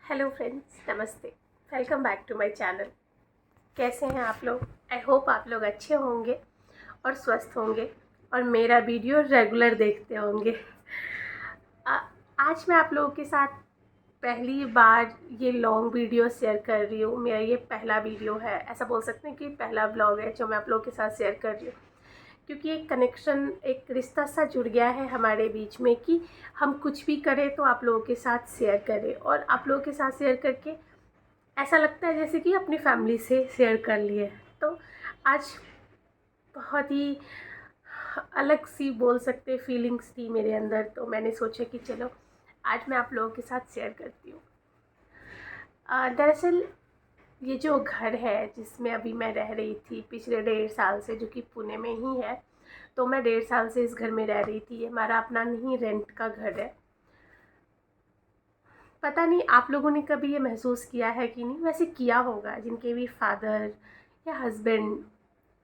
Hello friends, नमस्ते। Welcome back to my channel. कैसे हैं आप लोग? आई होप आप लोग अच्छे होंगे और स्वस्थ होंगे और मेरा वीडियो रेगुलर देखते होंगे। आज मैं आप लोगों के साथ पहली बार ये लॉन्ग वीडियो शेयर कर रही हूँ। मेरा ये पहला वीडियो है, ऐसा बोल सकते हैं कि पहला ब्लॉग है जो मैं आप लोगों के साथ शेयर कर रही हूँ, क्योंकि एक कनेक्शन, एक रिश्ता सा जुड़ गया है हमारे बीच में कि हम कुछ भी करें तो आप लोगों के साथ शेयर करें, और आप लोगों के साथ शेयर करके ऐसा लगता है जैसे कि अपनी फैमिली से शेयर कर लिए। तो आज बहुत ही अलग सी बोल सकते फीलिंग्स थी मेरे अंदर, तो मैंने सोचा कि चलो आज मैं आप लोगों के साथ शेयर करती हूँ। दरअसल ये जो घर है जिसमें अभी मैं रह रही थी पिछले 1.5 साल से, जो कि पुणे में ही है, तो मैं 1.5 साल से इस घर में रह रही थी। ये हमारा अपना नहीं, रेंट का घर है। पता नहीं आप लोगों ने कभी ये महसूस किया है कि नहीं, वैसे किया होगा जिनके भी फादर या हस्बैंड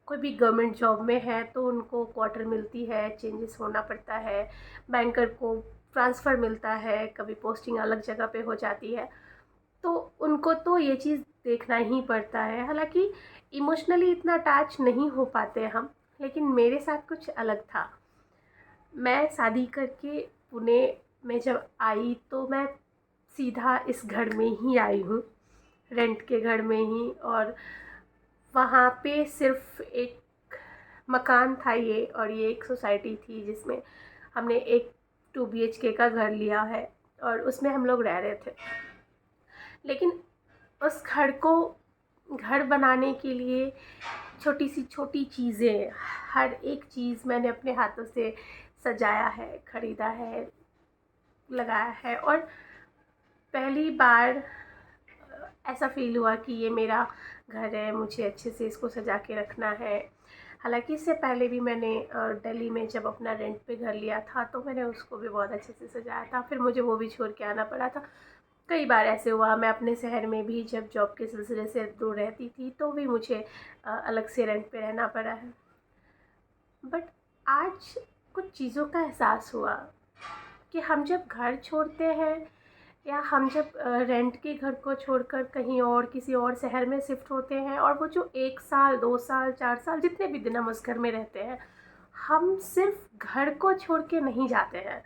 कोई भी गवर्नमेंट जॉब में है तो उनको क्वार्टर मिलती है, चेंजेस होना पड़ता है, बैंकर को ट्रांसफ़र मिलता है, कभी पोस्टिंग अलग जगह पे हो जाती है, तो उनको तो ये चीज़ देखना ही पड़ता है। हालांकि इमोशनली इतना अटैच नहीं हो पाते हम, लेकिन मेरे साथ कुछ अलग था। मैं शादी करके पुणे में जब आई तो मैं सीधा इस घर में ही आई हूँ, रेंट के घर में ही। और वहाँ पे सिर्फ एक मकान था ये, और ये एक सोसाइटी थी जिसमें हमने एक 2 BHK का घर लिया है और उसमें हम लोग रह रहे थे। लेकिन उस घर को घर बनाने के लिए छोटी सी छोटी चीज़ें, हर एक चीज़ मैंने अपने हाथों से सजाया है, ख़रीदा है, लगाया है। और पहली बार ऐसा फ़ील हुआ कि ये मेरा घर है, मुझे अच्छे से इसको सजा के रखना है। हालांकि इससे पहले भी मैंने दिल्ली में जब अपना रेंट पे घर लिया था तो मैंने उसको भी बहुत अच्छे से सजाया था, फिर मुझे वो भी छोड़ के आना पड़ा था। कई बार ऐसे हुआ, मैं अपने शहर में भी जब जॉब के सिलसिले से दूर रहती थी तो भी मुझे अलग से रेंट पे रहना पड़ा है। बट आज कुछ चीज़ों का एहसास हुआ कि हम जब घर छोड़ते हैं या हम जब रेंट के घर को छोड़कर कहीं और किसी और शहर में शिफ्ट होते हैं, और वो जो 1 साल 2 साल 4 साल जितने भी दिन हम उस घर में रहते हैं, हम सिर्फ घर को छोड़ के नहीं जाते हैं।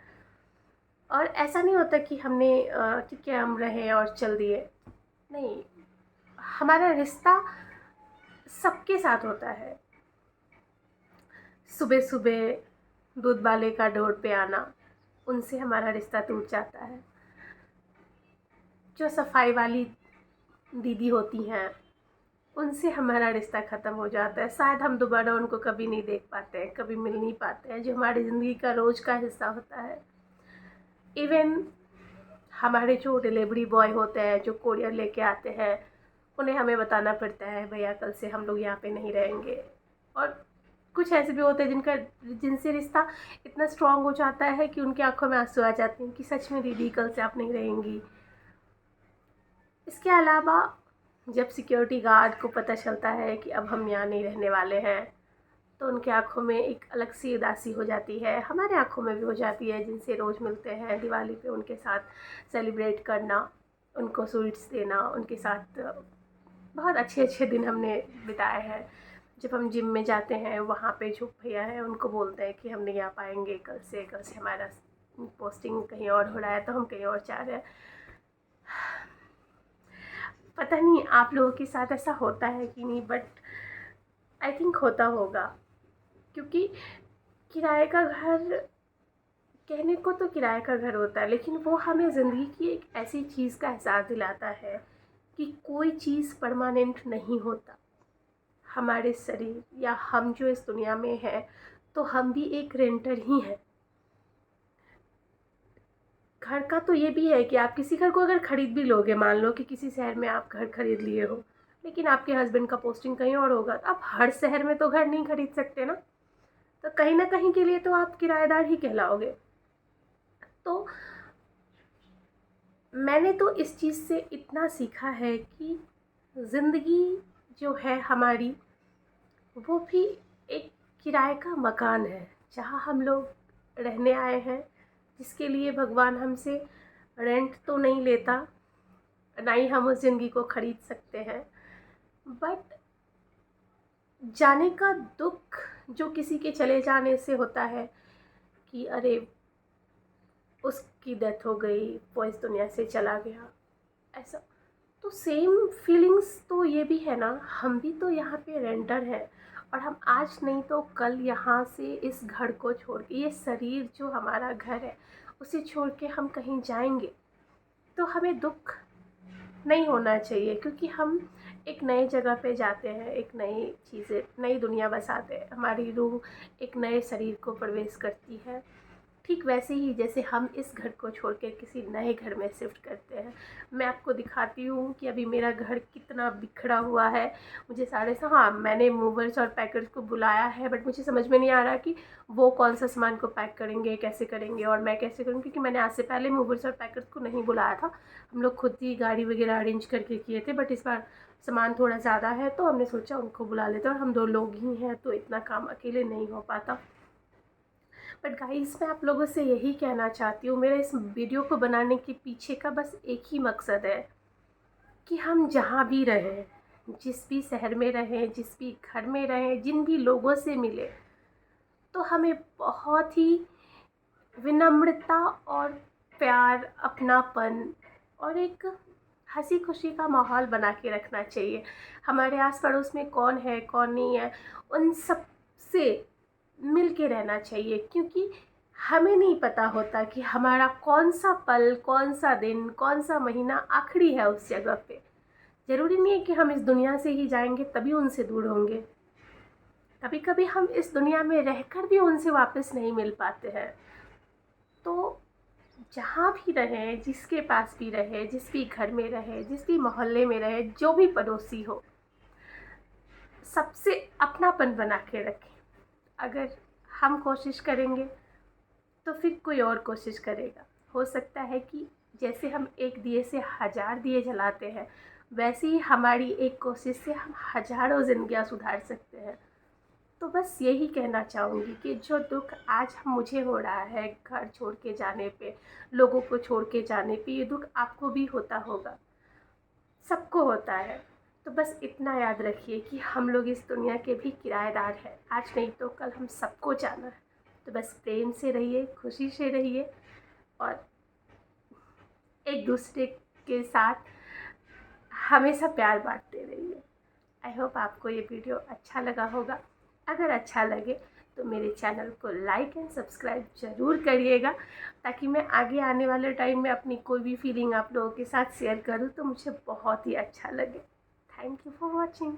और ऐसा नहीं होता कि हमने ठीक है हम रहे और चल दिए, नहीं। हमारा रिश्ता सबके साथ होता है। सुबह सुबह दूध वाले का डोर पे आना, उनसे हमारा रिश्ता टूट जाता है। जो सफाई वाली दीदी होती हैं, उनसे हमारा रिश्ता ख़त्म हो जाता है। शायद हम दोबारा उनको कभी नहीं देख पाते हैं, कभी मिल नहीं पाते हैं, जो हमारी ज़िंदगी का रोज़ का हिस्सा होता है। इवन हमारे जो डिलीवरी बॉय होते हैं, जो कोरियर लेके आते हैं, उन्हें हमें बताना पड़ता है भैया कल से हम लोग यहाँ पे नहीं रहेंगे। और कुछ ऐसे भी होते हैं जिनसे रिश्ता इतना स्ट्रांग हो जाता है कि उनकी आंखों में आंसू आ जाते हैं कि सच में दीदी कल से आप नहीं रहेंगी। इसके अलावा जब सिक्योरिटी गार्ड को पता चलता है कि अब हम यहाँ नहीं रहने वाले हैं, तो उनकी आंखों में एक अलग सी उदासी हो जाती है, हमारे आंखों में भी हो जाती है। जिनसे रोज़ मिलते हैं दिवाली पे उनके साथ सेलिब्रेट करना, उनको स्वीट्स देना, उनके साथ बहुत अच्छे अच्छे दिन हमने बिताए हैं। जब हम जिम में जाते हैं वहाँ पे जो भैया हैं उनको बोलते हैं कि हम नहीं आ पाएंगे कल से हमारा पोस्टिंग कहीं और हो रहा है तो हम कहीं और जा रहे हैं। पता नहीं आप लोगों के साथ ऐसा होता है कि नहीं, बट आई थिंक होता होगा। क्योंकि किराए का घर, कहने को तो किराए का घर होता है, लेकिन वो हमें ज़िंदगी की एक ऐसी चीज़ का एहसास दिलाता है कि कोई चीज़ परमानेंट नहीं होता। हमारे शरीर या हम जो इस दुनिया में हैं, तो हम भी एक रेंटर ही हैं। घर का तो ये भी है कि आप किसी घर को अगर ख़रीद भी लोगे, मान लो कि किसी शहर में आप घर ख़रीद लिए हो, लेकिन आपके हस्बैंड का पोस्टिंग कहीं और होगा, तो आप हर शहर में तो घर नहीं खरीद सकते ना। तो कहीं ना कहीं के लिए तो आप किराएदार ही कहलाओगे। तो मैंने तो इस चीज़ से इतना सीखा है कि ज़िंदगी जो है हमारी, वो भी एक किराए का मकान है जहाँ हम लोग रहने आए हैं, जिसके लिए भगवान हमसे रेंट तो नहीं लेता, ना ही हम उस ज़िंदगी को ख़रीद सकते हैं। बट जाने का दुख जो किसी के चले जाने से होता है कि अरे उसकी डेथ हो गई, वो इस दुनिया से चला गया, ऐसा। तो सेम फीलिंग्स तो ये भी है ना, हम भी तो यहाँ पे रेंटर हैं और हम आज नहीं तो कल यहाँ से इस घर को छोड़ के, ये शरीर जो हमारा घर है उसे छोड़ के हम कहीं जाएंगे। तो हमें दुख नहीं होना चाहिए, क्योंकि हम एक नई जगह पे जाते हैं, एक नई चीज़ें, नई दुनिया बसाते हैं, हमारी रूह एक नए शरीर को प्रवेश करती है। ठीक वैसे ही जैसे हम इस घर को छोड़ के किसी नए घर में शिफ्ट करते हैं। मैं आपको दिखाती हूँ कि अभी मेरा घर कितना बिखरा हुआ है। मुझे हाँ, मैंने मूवर्स और पैकर्स को बुलाया है, बट मुझे समझ में नहीं आ रहा कि वो कौन सा सामान को पैक करेंगे, कैसे करेंगे और मैं कैसे करूँ, क्योंकि मैंने आज से पहले मूवर्स और पैकर्स को नहीं बुलाया था। हम लोग खुद ही गाड़ी वगैरह अरेंज करके किए थे, बट इस बार सामान थोड़ा ज़्यादा है तो हमने सोचा उनको बुला लेते हैं, और हम 2 लोग ही हैं तो इतना काम अकेले नहीं हो पाता। बट गाइस, मैं आप लोगों से यही कहना चाहती हूँ, मेरे इस वीडियो को बनाने के पीछे का बस एक ही मकसद है कि हम जहाँ भी रहें, जिस भी शहर में रहें, जिस भी घर में रहें, जिन भी लोगों से मिले, तो हमें बहुत ही विनम्रता और प्यार, अपनापन और एक हंसी खुशी का माहौल बना के रखना चाहिए। हमारे आस पड़ोस में कौन है कौन नहीं है, उन सब से मिल के रहना चाहिए, क्योंकि हमें नहीं पता होता कि हमारा कौन सा पल, कौन सा दिन, कौन सा महीना आखिरी है उस जगह पे। ज़रूरी नहीं है कि हम इस दुनिया से ही जाएंगे तभी उनसे दूर होंगे। कभी कभी हम इस दुनिया में रहकर भी उनसे वापस नहीं मिल पाते हैं। तो जहाँ भी रहें, जिसके पास भी रहे, जिस भी घर में रहे, जिस भी मोहल्ले में रहे, जो भी पड़ोसी हो, सबसे अपनापन बना के रखें। अगर हम कोशिश करेंगे तो फिर कोई और कोशिश करेगा। हो सकता है कि जैसे हम एक दिए से 1000 दिए जलाते हैं, वैसे ही हमारी एक कोशिश से हम हज़ारों ज़िंदगियाँ सुधार सकते हैं। तो बस यही कहना चाहूँगी कि जो दुख आज मुझे हो रहा है घर छोड़ के जाने पे, लोगों को छोड़ के जाने पे, ये दुख आपको भी होता होगा, सबको होता है। तो बस इतना याद रखिए कि हम लोग इस दुनिया के भी किराएदार हैं, आज नहीं तो कल हम सबको जाना है। तो बस प्रेम से रहिए, खुशी से रहिए और एक दूसरे के साथ हमेशा प्यार बांटते रहिए। आई होप आपको ये वीडियो अच्छा लगा होगा। अगर अच्छा लगे तो मेरे चैनल को लाइक एंड सब्सक्राइब ज़रूर करिएगा, ताकि मैं आगे आने वाले टाइम में अपनी कोई भी फीलिंग आप लोगों के साथ शेयर करूँ तो मुझे बहुत ही अच्छा लगे। Thank you for watching.